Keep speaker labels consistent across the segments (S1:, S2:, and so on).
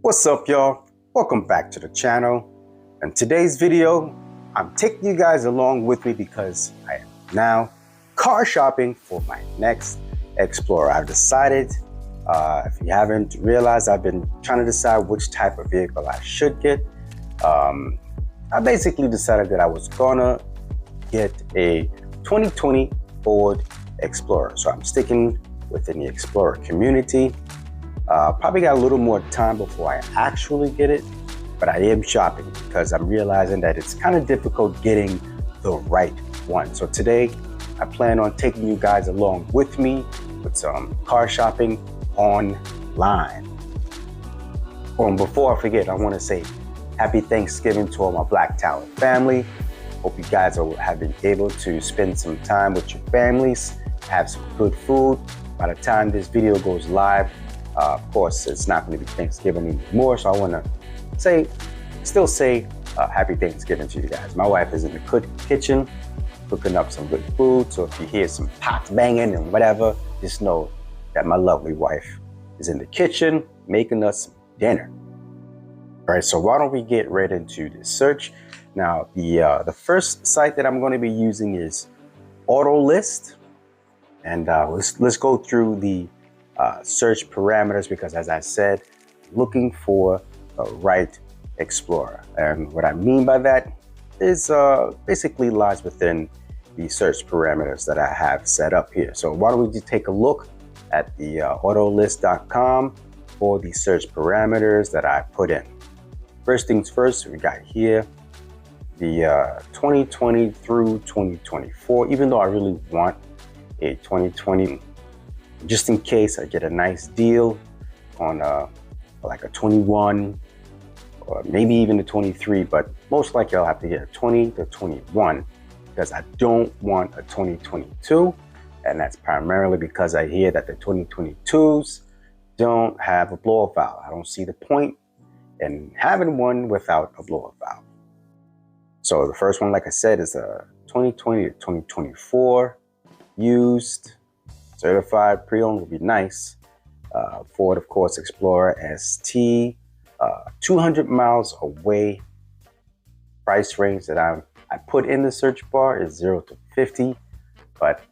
S1: What's up, y'all? Welcome back to the channel. In today's video, I'm taking you guys along with me because I am now car shopping for my next Explorer. I've decided, if you haven't realized, I've been trying to decide which type of vehicle I should get. I basically decided that I was gonna get a 2020 Ford Explorer. So I'm sticking within the Explorer community. Probably got a little more time before I actually get it, but I am shopping because I'm realizing that it's kind of difficult getting the right one. So today I plan on taking you guys along with me with some car shopping online. Oh, and before I forget, I want to say happy Thanksgiving to all my Black Talent family. Hope you guys have been able to spend some time with your families, have some good food. By the time this video goes live, of course, it's not going to be Thanksgiving anymore, so I want to still say happy Thanksgiving to you guys. My wife is in the kitchen cooking up some good food, so if you hear some pots banging and whatever, just know that my lovely wife is in the kitchen making us dinner. All right, so why don't we get right into this search? Now, the first site that I'm going to be using is Autolist, and let's go through the search parameters because, as I said, looking for the right Explorer. And what I mean by that is basically lies within the search parameters that I have set up here. So why don't we just take a look at the autolist.com for the search parameters that I put in. First things first, we got here the 2020 through 2024, even though I really want a 2020, just in case I get a nice deal on like a 21 or maybe even a 23, but most likely I'll have to get a 20 to 21 because I don't want a 2022, and that's primarily because I hear that the 2022s don't have a blow-off valve. I don't see the point in having one without a blow-off valve. So the first one, like I said, is a 2020 to 2024 used. Certified pre-owned would be nice. Ford, of course, Explorer ST, 200 miles away. Price range that I put in the search bar is 0 to 50, but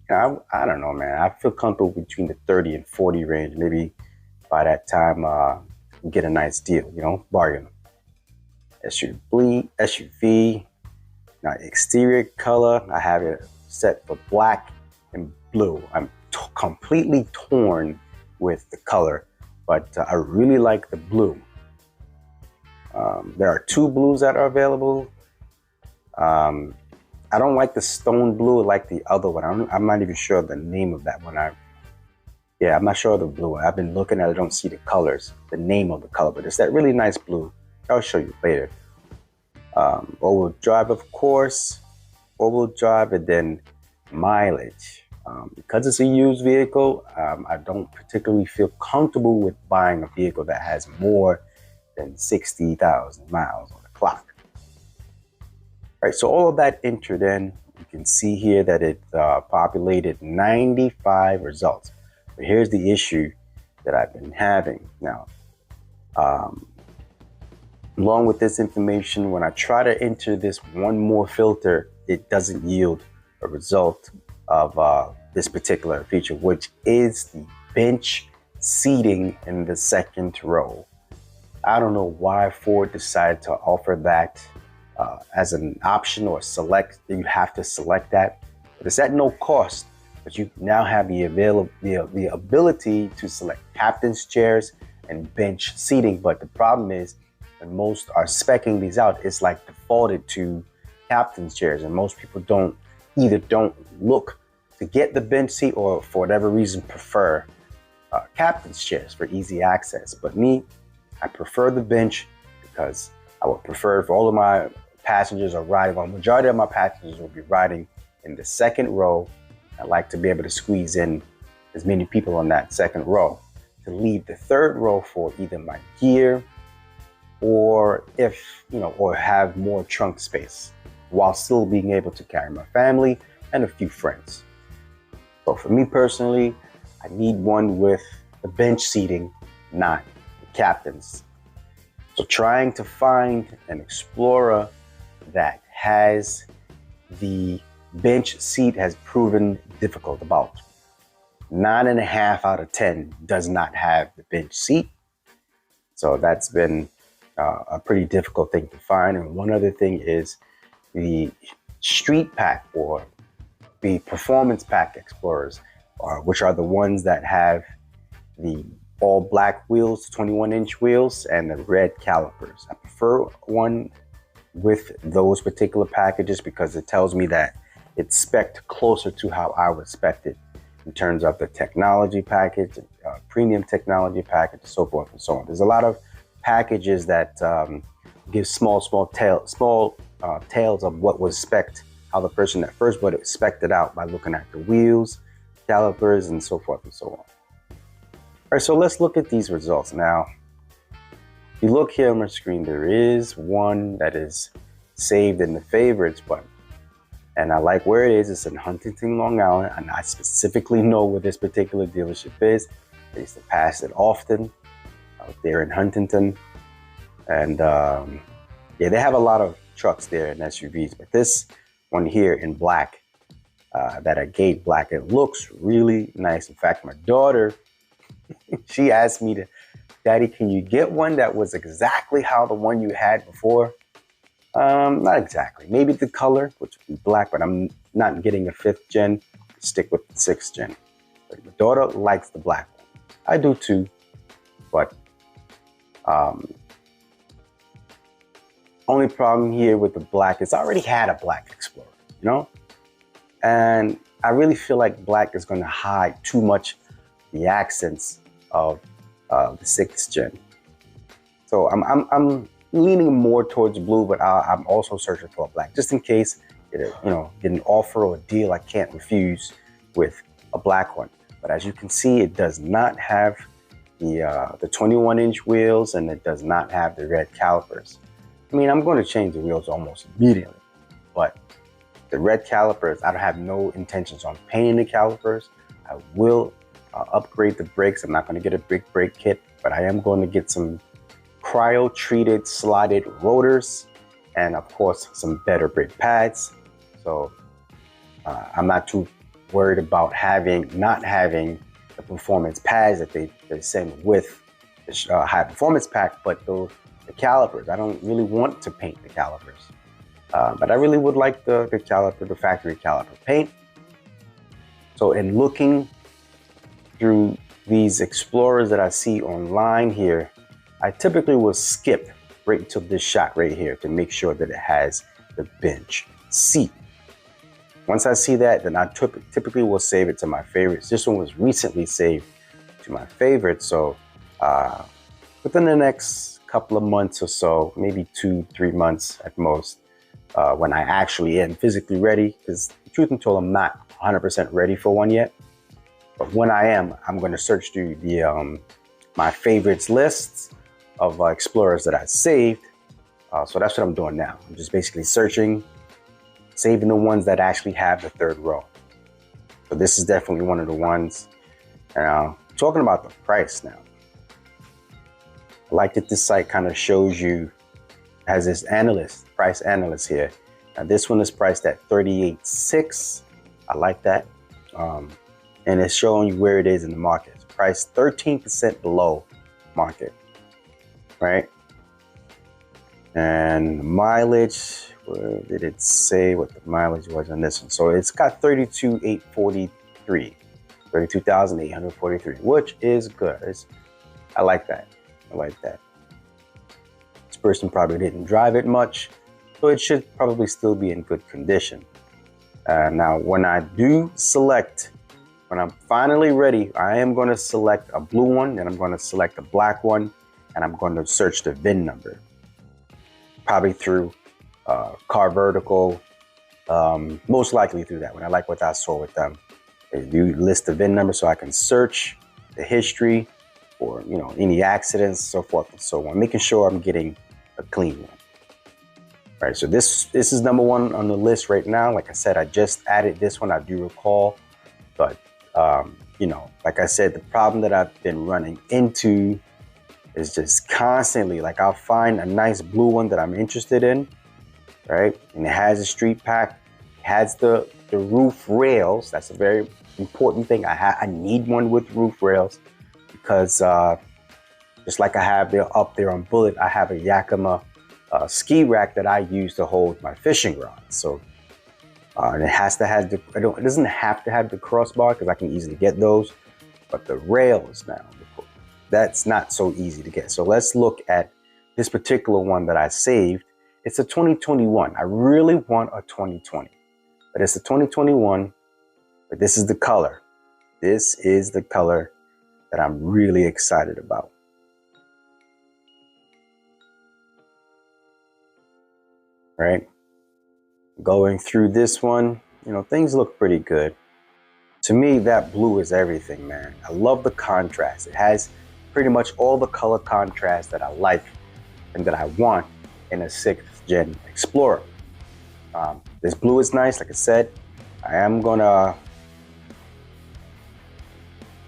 S1: I don't know, man. I feel comfortable between the 30 and 40 range. Maybe by that time, get a nice deal, bargain. SUV. Now, exterior color, I have it set for black and blue. I'm completely torn with the color, but I really like the blue. There are two blues that are available. I don't like the stone blue like the other one. I'm not even sure the name of that one. I'm not sure of the blue. I've been looking at it, I don't see the colors, the name of the color, but it's that really nice blue. I'll show you later. All-wheel drive, of course. All-wheel drive, and then mileage. Because it's a used vehicle, I don't particularly feel comfortable with buying a vehicle that has more than 60,000 miles on the clock. All right, so all of that entered in. You can see here that it populated 95 results. But here's the issue that I've been having. Now, along with this information, when I try to enter this one more filter, it doesn't yield a result of this particular feature, which is the bench seating in the second row. I don't know why Ford decided to offer that as an option or select. You have to select that, but it's at no cost. But you now have the ability to select captain's chairs and bench seating. But the problem is, when most are speccing these out, it's like defaulted to captain's chairs, and most people don't look to get the bench seat, or for whatever reason prefer captain's chairs for easy access. But me, I prefer the bench because I would prefer if all of my passengers are riding, or majority of my passengers will be riding in the second row. I like to be able to squeeze in as many people on that second row, to leave the third row for either my gear or or have more trunk space while still being able to carry my family and a few friends. So for me personally, I need one with the bench seating, not the captain's So trying to find an Explorer that has the bench seat has proven difficult. About 9.5 out of 10 does not have the bench seat. So that's been a pretty difficult thing to find. And one other thing is the street pack or the performance pack Explorers, which are the ones that have the all black wheels, 21-inch wheels, and the red calipers. I prefer one with those particular packages because it tells me that it's spec'd closer to how I would spec it in terms of the technology package, premium technology package, so forth and so on. There's a lot of packages that give small tales of what was spec'd, how the person that first would have spec'd it out by looking at the wheels, calipers, and so forth and so on. All right, so let's look at these results. Now, if you look here on my screen, there is one that is saved in the favorites button. And I like where it is. It's in Huntington, Long Island. And I specifically know where this particular dealership is. I used to pass it often out there in Huntington. And yeah, they have a lot of trucks there and SUVs. But this one here in black, that are gate black, it looks really nice. In fact, my daughter, she asked me to, Daddy, can you get one that was exactly how the one you had before? Not exactly. Maybe the color, which would be black, but I'm not getting a 5th gen. Stick with the 6th gen. But my daughter likes the black one. I do too. But only problem here with the black is I already had a black Explorer, you know? And I really feel like black is going to hide too much the accents of the 6th gen. So I'm leaning more towards blue, but I'm also searching for a black, just in case, get an offer or a deal I can't refuse with a black one. But as you can see, it does not have the 21-inch wheels, and it does not have the red calipers. I mean, I'm going to change the wheels almost immediately, but the red calipers, I don't have no intentions on painting the calipers. I will upgrade the brakes. I'm not going to get a big brake kit, but I am going to get some cryo-treated slotted rotors and, of course, some better brake pads. So I'm not too worried about not having the performance pads that they send with the high performance pack, but the calipers. I don't really want to paint the calipers, but I really would like the caliper, the factory caliper paint. So in looking through these Explorers that I see online here, I typically will skip right until this shot right here to make sure that it has the bench seat. Once I see that, then I typically will save it to my favorites. This one was recently saved to my favorites. So within the next couple of months or so, maybe 2-3 months at most, when I actually am physically ready, because the truth be told, I'm not 100% ready for one yet. But when I am, I'm going to search through the my favorites lists of Explorers that I saved. So that's what I'm doing now. I'm just basically searching, saving the ones that actually have the 3rd row. So this is definitely one of the ones. Now, talking about the price now. I like that this site kind of shows you, has this price analyst here. Now this one is priced at $38,600. I like that. And it's showing you where it is in the market. It's priced 13% below market, right? And the mileage, where did it say what the mileage was on this one? So it's got 32,843, 32,843, which is good. I like that. I like that. This person probably didn't drive it much, so it should probably still be in good condition. Now, when I do select, when I'm finally ready, I am going to select a blue one, then I'm going to select a black one, and I'm going to search the VIN number. Probably through Car Vertical, most likely through that one. I like what I saw with them. They do list the VIN number so I can search the history or, any accidents, so forth and so on, making sure I'm getting a clean one. All right, so this is number 1 on the list right now. Like I said, I just added this one, I do recall, but like I said, the problem that I've been running into is just constantly, like, I'll find a nice blue one that I'm interested in, right? And it has a street pack, it has the roof rails. That's a very important thing. I need one with roof rails because just like I have there up there on Bullet, I have a Yakima ski rack that I use to hold my fishing rods. So and it has to have it doesn't have to have the crossbar because I can easily get those, but the rails now, that's not so easy to get. So let's look at this particular one that I saved. It's a 2021. I really want a 2020, but it's a 2021, but this is the color. This is the color that I'm really excited about. Right? Going through this one, you know, things look pretty good. To me, that blue is everything, man. I love the contrast. It has pretty much all the color contrast that I like and that I want in a 6th gen Explorer. This blue is nice. Like I said, I am gonna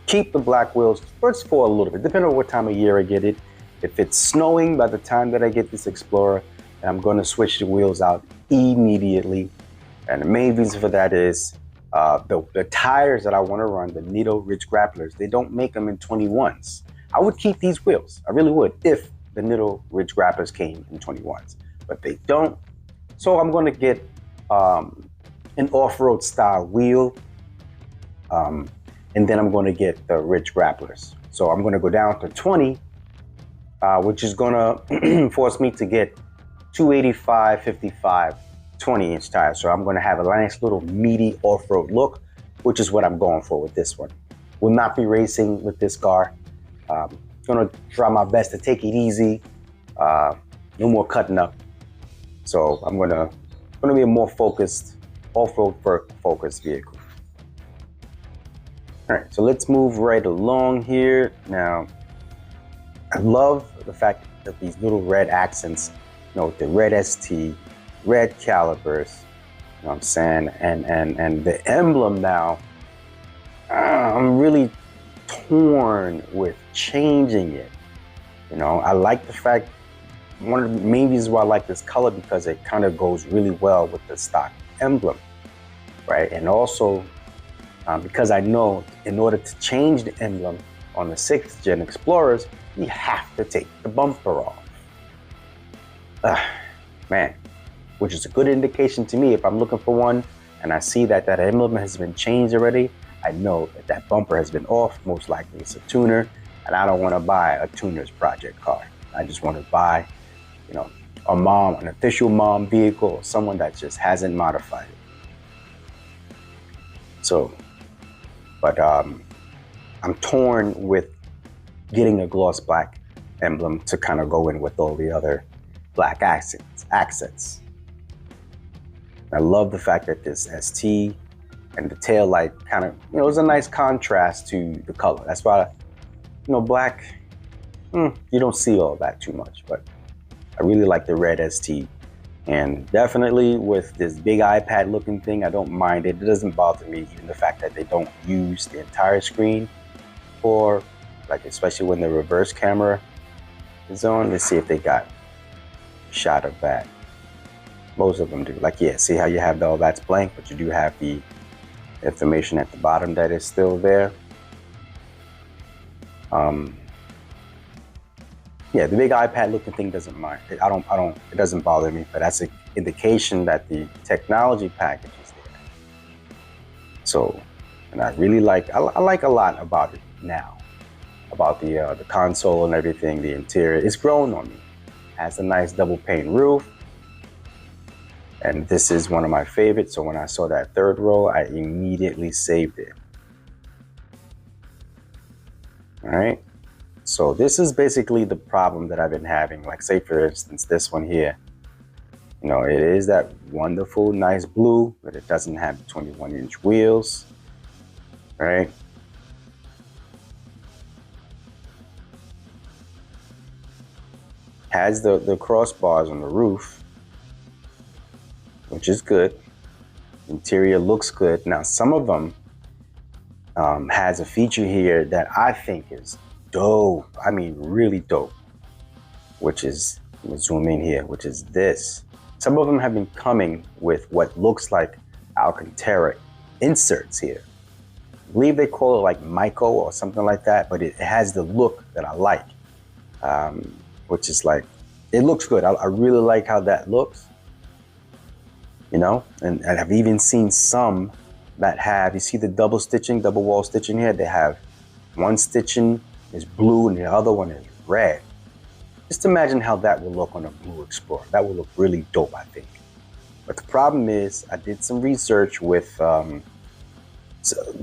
S1: keep the black wheels first for a little bit, depending on what time of year I get it. If it's snowing by the time that I get this Explorer, then I'm gonna switch the wheels out immediately. And the main reason for that is the tires that I want to run, the Nitto Ridge Grapplers, they don't make them in 21s. I would keep these wheels. I really would if the Nitto Ridge Grapplers came in 21s, but they don't. So I'm going to get an off-road style wheel, and then I'm going to get the Ridge Grapplers. So I'm going to go down to 20, which is going to force me to get 285, 55, 20-inch tires. So I'm going to have a nice little meaty off-road look, which is what I'm going for with this one. Will not be racing with this car. Going to try my best to take it easy. No more cutting up. So I'm going to be a more focused, off-road focused vehicle. All right, so let's move right along here. Now, I love the fact that these little red accents, you know, with the red ST, red calipers, you know what I'm saying? And the emblem now, I'm really torn with changing it. You know, I like the fact, one of the main reasons why I like this color, because it kind of goes really well with the stock emblem, right? And also because I know in order to change the emblem on the 6th gen Explorers, you have to take the bumper off. Man, which is a good indication to me if I'm looking for one and I see that that emblem has been changed already. I know that that bumper has been off. Most likely it's a tuner, and I don't want to buy a tuner's project car. I just want to buy, you know, an official mom vehicle, or someone that just hasn't modified it. So, but I'm torn with getting a gloss black emblem to kind of go in with all the other black accents. I love the fact that this ST and the tail light kind of, you know, is a nice contrast to the color. That's why, you know, black, you don't see all that too much, but I really like the red ST. And definitely with this big iPad looking thing, I don't mind it. It doesn't bother me, even the fact that they don't use the entire screen for, like, especially when the reverse camera is on. Let's see if they got a shot of that. Most of them do. Like, yeah, see how you have all that's blank, but you do have the information at the bottom that is still there. Yeah, the big iPad looking thing doesn't mind. It doesn't bother me, but that's an indication that the technology package is there. So, and I really like, I like a lot about it now, about the console and everything, the interior. It's grown on me. It has a nice double pane roof. And this is one of my favorites. So when I saw that third row, I immediately saved it. All right. So this is basically the problem that I've been having. Like, say, for instance, this one here, you know, it is that wonderful, nice blue, but it doesn't have 21-inch wheels, right? Has the crossbars on the roof, which is good. Interior looks good. Now, some of them has a feature here that I think is dope. I mean, really dope. which is, let me zoom in here, which is this. Some of them have been coming with what looks like Alcantara inserts here. I believe they call it like Myco or something like that, but it has the look that I like, which is like, it looks good. I really like how that looks, you know, and I've even seen some that have, you see the double stitching, double wall stitching here? They have one stitching is blue and the other one is red. Just imagine how that will look on a blue Explorer. That will look really dope, I think. But the problem is, I did some research with so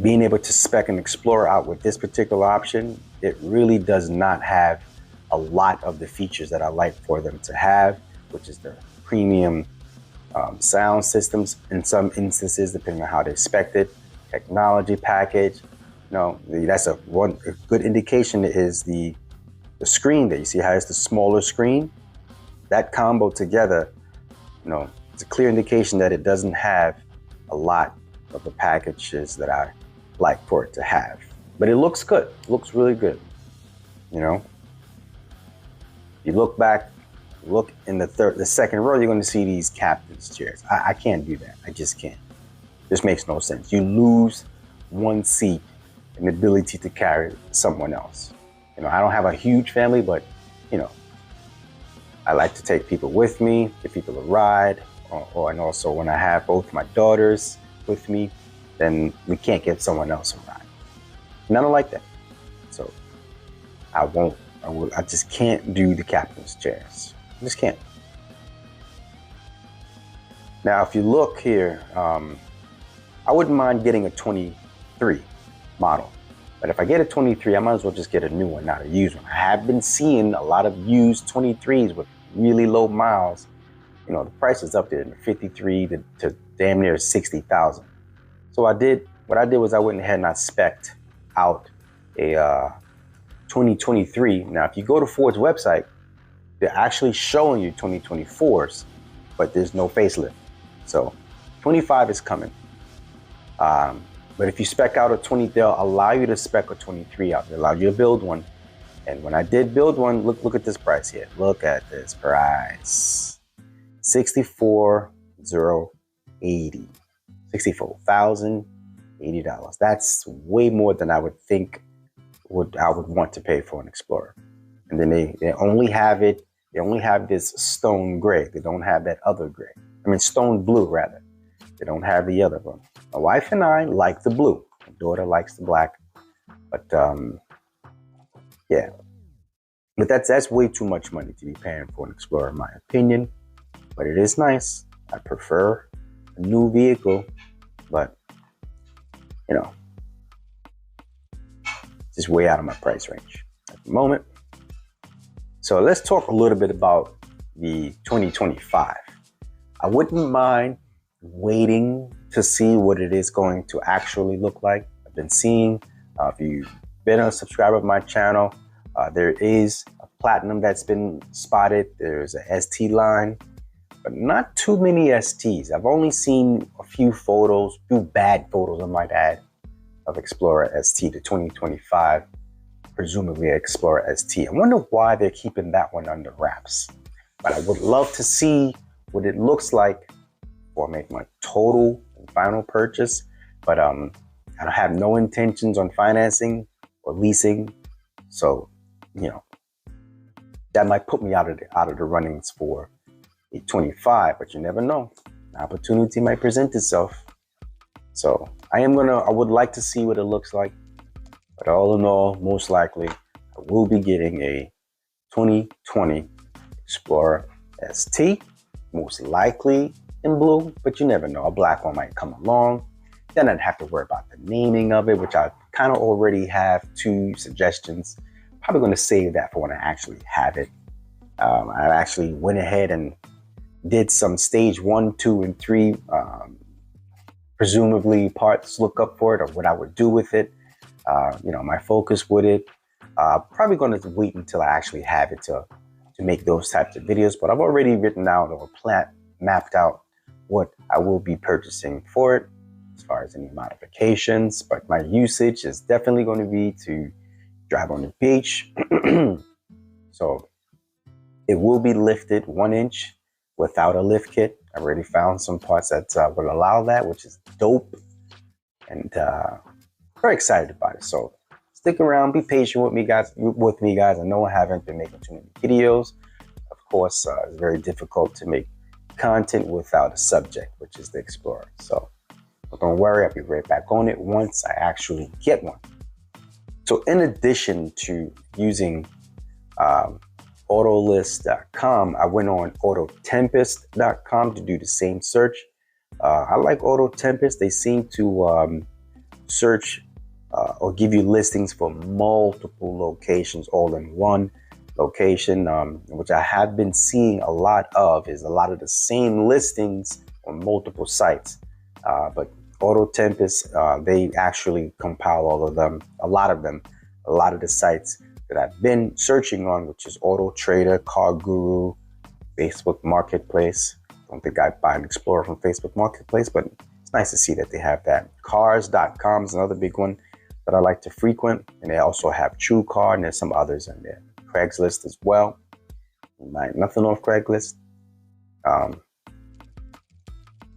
S1: being able to spec an Explorer out with this particular option. It really does not have a lot of the features that I like for them to have, which is the premium sound systems in some instances, depending on how they spec it, technology package. You know, that's a good indication is the screen there. You see how it's the smaller screen? That combo together, you know, it's a clear indication that it doesn't have a lot of the packages that I like for it to have. But it looks good. It looks really good. You know, you look back, look in the second row, you're going to see these captain's chairs. I can't do that. I just can't. This makes no sense. You lose one seat and the ability to carry someone else. You know, I don't have a huge family, but, you know, I like to take people with me, give people a ride, and also when I have both my daughters with me, then we can't get someone else a ride. And I don't like that. So I just can't do the captain's chairs. I just can't. Now, if you look here, I wouldn't mind getting a 23 model. But if I get a 23, I might as well just get a new one, not a used one. I have been seeing a lot of used 23s with really low miles. You know, the price is up there in the 53 to damn near 60,000. So what I did was I went ahead and I spec'd out a 2023. Now, if you go to Ford's website, they're actually showing you 2024s, but there's no facelift. So 25 is coming. But if you spec out a 20, they'll allow you to spec a 23 out. They allow you to build one. And when I did build one, look at this price here. Look at this price. $64,080. $64,080. That's way more than I would think I would want to pay for an Explorer. And then they only have it. They only have this stone gray. They don't have that other gray. I mean, stone blue rather. They don't have the other one. My wife and I like the blue. My daughter likes the black. But yeah. But that's way too much money to be paying for an Explorer, in my opinion. But it is nice. I prefer a new vehicle. But, you know, it's just way out of my price range at the moment. So let's talk a little bit about the 2025. I wouldn't mind waiting to see what it is going to actually look like. I've been seeing, if you've been a subscriber of my channel, there is a Platinum that's been spotted. There's a ST line, but not too many STs. I've only seen a few photos, few bad photos I might add, of Explorer ST, the 2025, presumably Explorer ST. I wonder why they're keeping that one under wraps. But I would love to see what it looks like before I make my total and final purchase. But I have no intentions on financing or leasing. So, you know, that might put me out of the runnings for a 25, but you never know. An opportunity might present itself. So I would like to see what it looks like. But all in all, most likely, I will be getting a 2020 Explorer ST, most likely in blue, but you never know. A black one might come along. Then I'd have to worry about the naming of it, which I kind of already have 2 suggestions. Probably going to save that for when I actually have it. I actually went ahead and did some stage 1, 2, and 3, presumably parts lookup for it or what I would do with it. You know, my focus with it. Probably going to wait until I actually have it to make those types of videos. But I've already written out or mapped out what I will be purchasing for it as far as any modifications. But my usage is definitely going to be to drive on the beach. So It will be lifted 1 inch without a lift kit. I already found some parts that will allow that, which is dope, and very excited about it. So stick around, be patient with me, guys. I know I haven't been making too many videos. Of course, it's very difficult to make content without a subject, which is the Explorer. So don't worry, I'll be right back on it once I actually get one. So in addition to using Autolist.com, I went on Autotempest.com to do the same search. I like Autotempest. They seem to search or give you listings for multiple locations all in one location, which I have been seeing a lot of, is a lot of the same listings on multiple sites. But Autotempest, they actually compile all of them, a lot of the sites that I've been searching on, which is Auto Trader, Car Guru, Facebook Marketplace. I don't think I buy an Explorer from Facebook Marketplace, but it's nice to see that they have that. Cars.com is another big one that I like to frequent, and they also have TrueCar, and there's some others in there. Craigslist as well. Nothing off Craigslist.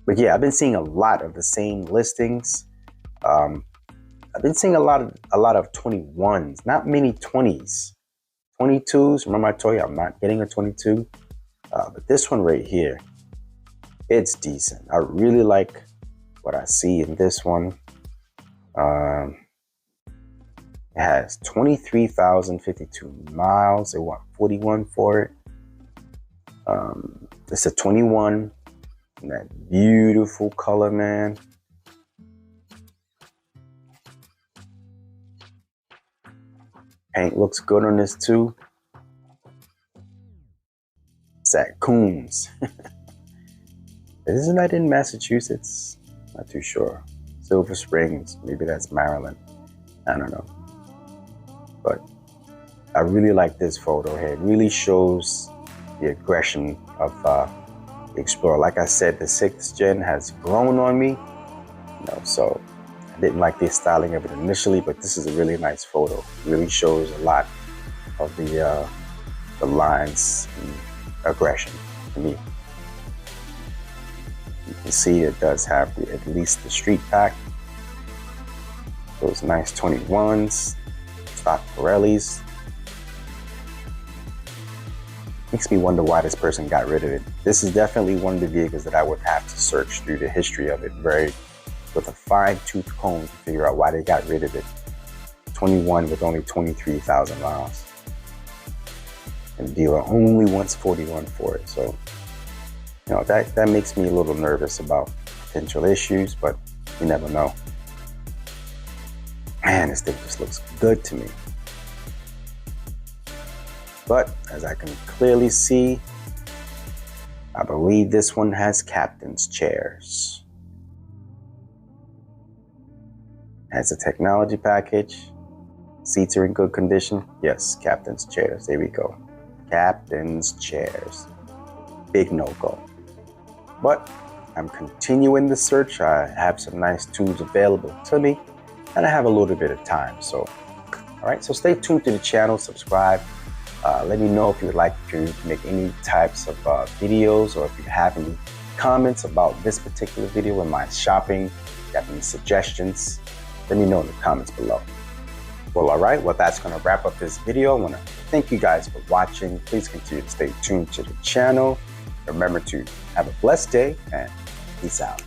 S1: But yeah, I've been seeing a lot of the same listings. I've been seeing a lot of 21s, not many 20s. 22s, remember I told you I'm not getting a 22. But this one right here, it's decent. I really like what I see in this one. It has 23,052 miles. They want 41 for it. It's a 21. And that beautiful color, man. Paint looks good on this too. It's at Coons. Isn't that in Massachusetts? Not too sure. Silver Springs, maybe that's Maryland. I don't know. But I really like this photo here. It really shows the aggression of the Explorer. Like I said, the 6th gen has grown on me. So I didn't like the styling of it initially, but this is a really nice photo. It really shows a lot of the lines and aggression to me. You can see it does have at least the street pack. Those nice 21s, stock Pirellis. Makes me wonder why this person got rid of it. This is definitely one of the vehicles that I would have to search through the history of it with a fine-tooth comb to figure out why they got rid of it. 21 with only 23,000 miles. And the dealer only wants 41 for it. So, that makes me a little nervous about potential issues, but you never know. Man, this thing just looks good to me. But as I can clearly see, I believe this one has captain's chairs. Has a technology package. Seats are in good condition. Yes, captain's chairs. There we go. Captain's chairs. Big no-go. But I'm continuing the search. I have some nice tools available to me, and I have a little bit of time. So, all right. So stay tuned to the channel. Subscribe. Let me know if you would like to make any types of videos, or if you have any comments about this particular video in my shopping. If you have any suggestions, let me know in the comments below. Well, all right. Well, that's going to wrap up this video. I want to thank you guys for watching. Please continue to stay tuned to the channel. Remember to have a blessed day, and peace out.